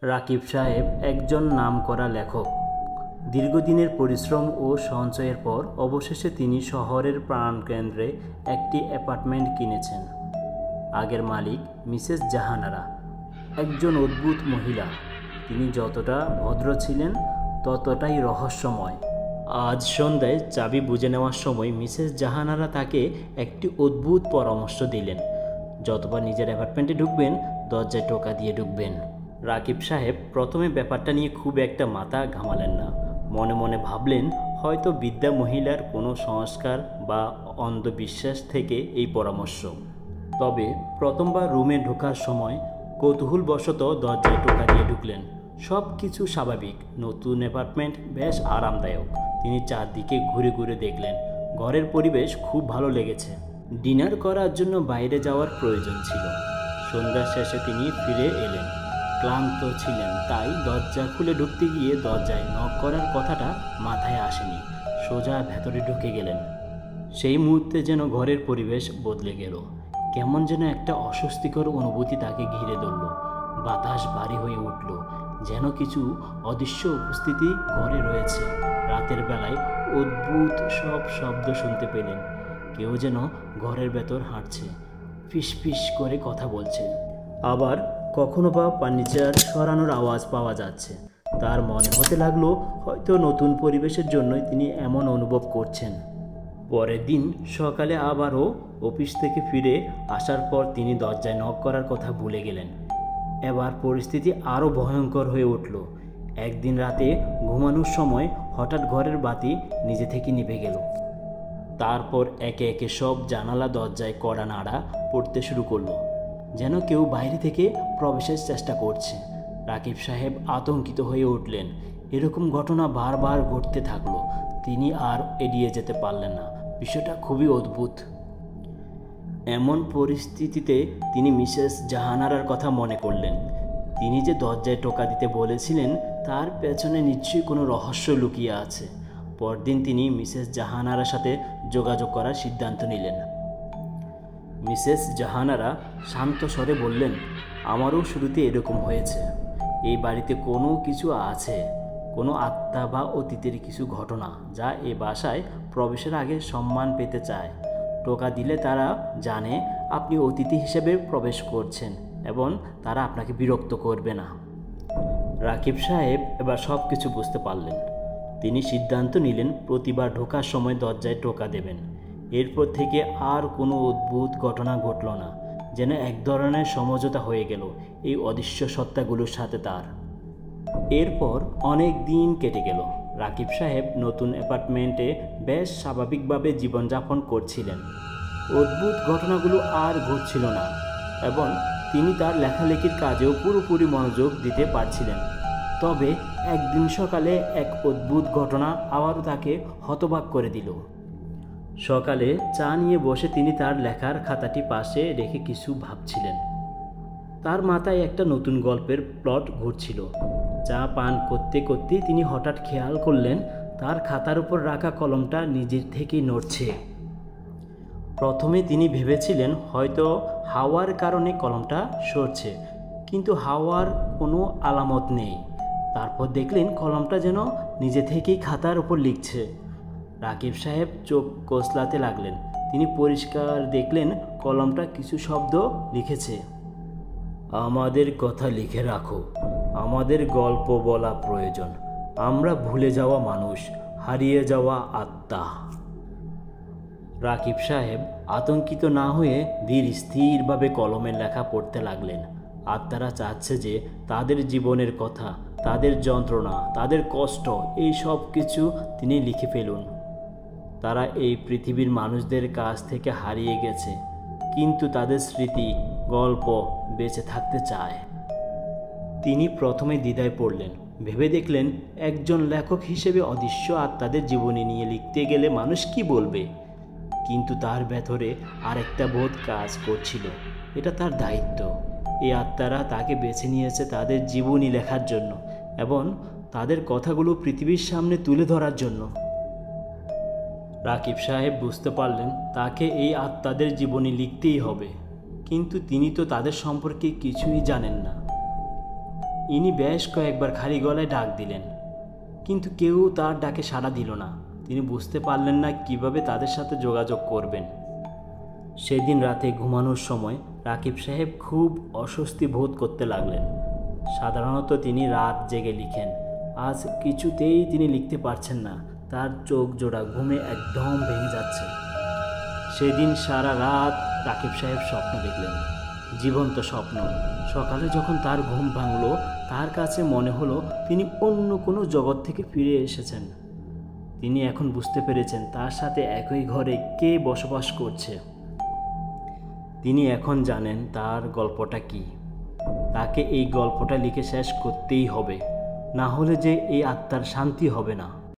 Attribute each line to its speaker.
Speaker 1: রাকিব সাহেব একজন নামকরা লেখক। দীর্ঘদিনের পরিশ্রম ও সঞ্চয়ের পর অবশেষে তিনি শহরের প্রাণকেন্দ্রে একটি অ্যাপার্টমেন্ট কিনেছেন। আগের মালিক মিসেস জাহানারা একজন অদ্ভুত মহিলা। তিনি যতটা ভদ্র ছিলেন ততটাই রহস্যময়। আজ সন্ধ্যায় চাবি বুঝে নেওয়ার সময় মিসেস জাহানারা তাকে একটি অদ্ভুত পরামর্শ দিলেন। যতবার নিজের অ্যাপার্টমেন্টে ঢুকবেন দরজায় টোকা দিয়ে ঢুকবেন। রাকিব সাহেব প্রথমে ব্যাপারটা নিয়ে খুব একটা মাথা ঘামালেন না। মনে মনে ভাবলেন হয়তো বিদ্যা মহিলার কোনো সংস্কার বা অন্ধবিশ্বাস থেকে এই পরামর্শ। তবে প্রথমবার রুমে ঢোকার সময় কৌতূহলবশত দরজায় টোকা দিয়ে ঢুকলেন। সব কিছু স্বাভাবিক। নতুন অ্যাপার্টমেন্ট বেশ আরামদায়ক। তিনি চারদিকে ঘুরে ঘুরে দেখলেন। ঘরের পরিবেশ খুব ভালো লেগেছে। ডিনার করার জন্য বাইরে যাওয়ার প্রয়োজন ছিল। সন্ধ্যার শেষে তিনি ফিরে এলেন। ক্লান্ত ছিলেন, তাই দরজা খুলে ঢুকতে গিয়ে দরজায় নক করার কথাটা মাথায় আসেনি। সোজা ভেতরে ঢুকে গেলেন। সেই মুহূর্তে যেন ঘরের পরিবেশ বদলে গেল। কেমন যেন একটা অস্বস্তিকর অনুভূতি তাকে ঘিরে ধরল। বাতাস ভারী হয়ে উঠল, যেন কিছু অদৃশ্য উপস্থিতি ঘরে রয়েছে। রাতের বেলায় অদ্ভুত সব শব্দ শুনতে পেলেন। কেউ যেন ঘরের ভেতর হাঁটছে, ফিস ফিস করে কথা বলছে। আবার কখনো বা ফার্নিচার সরানোর আওয়াজ পাওয়া যাচ্ছে। তার মনে হতে লাগলো হয়তো নতুন পরিবেশের জন্যই তিনি এমন অনুভব করছেন। পরের দিন সকালে আবারও অফিস থেকে ফিরে আসার পর তিনি দরজায় নক করার কথা ভুলে গেলেন। এবার পরিস্থিতি আরও ভয়ঙ্কর হয়ে উঠল। একদিন রাতে ঘুমানোর সময় হঠাৎ ঘরের বাতি নিজে থেকে নিভে গেল। তারপর একে একে সব জানালা দরজায় কড়া নাড়া পড়তে শুরু করলো, যেন কেউ বাইরে থেকে প্রবেশের চেষ্টা করছে। রাকিব সাহেব আতঙ্কিত হয়ে উঠলেন। এরকম ঘটনা বারবার ঘটতে থাকলো। তিনি আর এড়িয়ে যেতে পারলেন না। বিষয়টা খুবই অদ্ভুত। এমন পরিস্থিতিতে তিনি মিসেস জাহানারার কথা মনে করলেন। তিনি যে দরজায় টোকা দিতে বলেছিলেন তার পেছনে নিশ্চয়ই কোনো রহস্য লুকিয়ে আছে। পরদিন তিনি মিসেস জাহানারার সাথে যোগাযোগ করার সিদ্ধান্ত নিলেন। মিসেস জাহানারা শান্ত স্বরে বললেন, আমারও শুরুতে এরকম হয়েছে। এই বাড়িতে কোনো কিছু আছে, কোনো আত্মা বা অতীতের কিছু ঘটনা যা এ বাসায় প্রবেশের আগে সম্মান পেতে চায়। টোকা দিলে তারা জানে আপনি অতিথি হিসেবে প্রবেশ করছেন এবং তারা আপনাকে বিরক্ত করবে না। রাকিব সাহেব এবার সব কিছু বুঝতে পারলেন। তিনি সিদ্ধান্ত নিলেন প্রতিবার ঢোকার সময় দরজায় টোকা দেবেন। এরপর থেকে আর কোনো অদ্ভুত ঘটনা ঘটল না। যেন এক ধরনের সমঝোতা হয়ে গেল এই অদৃশ্য সত্তাগুলোর সাথে তার। এরপর অনেক দিন কেটে গেল। রাকিব সাহেব নতুন অ্যাপার্টমেন্টে বেশ স্বাভাবিকভাবে জীবনযাপন করছিলেন। অদ্ভুত ঘটনাগুলো আর ঘটছিল না এবং তিনি তার লেখালেখির কাজেও পুরোপুরি মনোযোগ দিতে পারছিলেন। তবে একদিন সকালে এক অদ্ভুত ঘটনা আবারও তাকে হতবাক করে দিল। সকালে চা নিয়ে বসে তিনি তার লেখার খাতাটি পাশে রেখে কিছু ভাবছিলেন। তার মাথায় একটা নতুন গল্পের প্লট ঘুরছিল। চা পান করতে করতেই তিনি হঠাৎ খেয়াল করলেন তার খাতার উপর রাখা কলমটা নিজের থেকেই নড়ছে। প্রথমে তিনি ভেবেছিলেন হয়তো হাওয়ার কারণে কলমটা সরছে, কিন্তু হাওয়ার কোনো আলামত নেই। তারপর দেখলেন কলমটা যেন নিজে থেকেই খাতার উপর লিখছে। রাকিব সাহেব চোখ কচলাতে লাগলেন। তিনি পরিষ্কার দেখলেন কলমটা কিছু শব্দ লিখেছে। আমাদের কথা লিখে রাখো, আমাদের গল্প বলা প্রয়োজন, আমরা ভুলে যাওয়া মানুষ, হারিয়ে যাওয়া আত্মা। রাকিব সাহেব আতঙ্কিত না হয়ে ধীর স্থিরভাবে কলমের লেখা পড়তে লাগলেন। আত্মারা চাচ্ছে যে তাদের জীবনের কথা, তাদের যন্ত্রণা, তাদের কষ্ট, এই সব কিছু তিনি লিখে ফেলুন। তারা এই পৃথিবীর মানুষদের কাছ থেকে হারিয়ে গেছে, কিন্তু তাদের স্মৃতি, গল্প বেঁচে থাকতে চায়। তিনি প্রথমে দ্বিধায় পড়লেন। ভেবে দেখলেন একজন লেখক হিসেবে অদৃশ্য আত্মাদের জীবনী নিয়ে লিখতে গেলে মানুষ কি বলবে। কিন্তু তার ভেতরে আরেকটা বোধ কাজ করছিল, এটা তার দায়িত্ব। এই আত্মারা তাকে বেছে নিয়েছে তাদের জীবনী লেখার জন্য এবং তাদের কথাগুলো পৃথিবীর সামনে তুলে ধরার জন্য। রাকিব সাহেব বুঝতে পারলেন তাকে এই আত্মাদের জীবনী লিখতেই হবে। কিন্তু তিনি তো তাদের সম্পর্কে কিছুই জানেন না। ইনি বেশ কয়েকবার খালি গলায় ডাক দিলেন, কিন্তু কেউ তার ডাকে সাড়া দিল না। তিনি বুঝতে পারলেন না কিভাবে তাদের সাথে যোগাযোগ করবেন। সেদিন রাতে ঘুমানোর সময় রাকিব সাহেব খুব অস্বস্তি বোধ করতে লাগলেন। সাধারণত তিনি রাত জেগে লিখেন, আজ কিছুতেই তিনি লিখতে পারছেন না। তার চোখ জোড়া ঘুমে একদম ভেঙে যাচ্ছে। সেদিন সারা রাত রাকিব সাহেব স্বপ্ন দেখলেন, জীবন্ত স্বপ্ন। সকালে যখন তার ঘুম ভাঙল, তার কাছে মনে হলো তিনি অন্য কোনো জগৎ থেকে ফিরে এসেছেন। তিনি এখন বুঝতে পেরেছেন তার সাথে একই ঘরে কে বসবাস করছে। তিনি এখন জানেন তার গল্পটা কি। তাকে এই গল্পটা লিখে শেষ করতেই হবে, না হলে যে এই আত্মার শান্তি হবে না।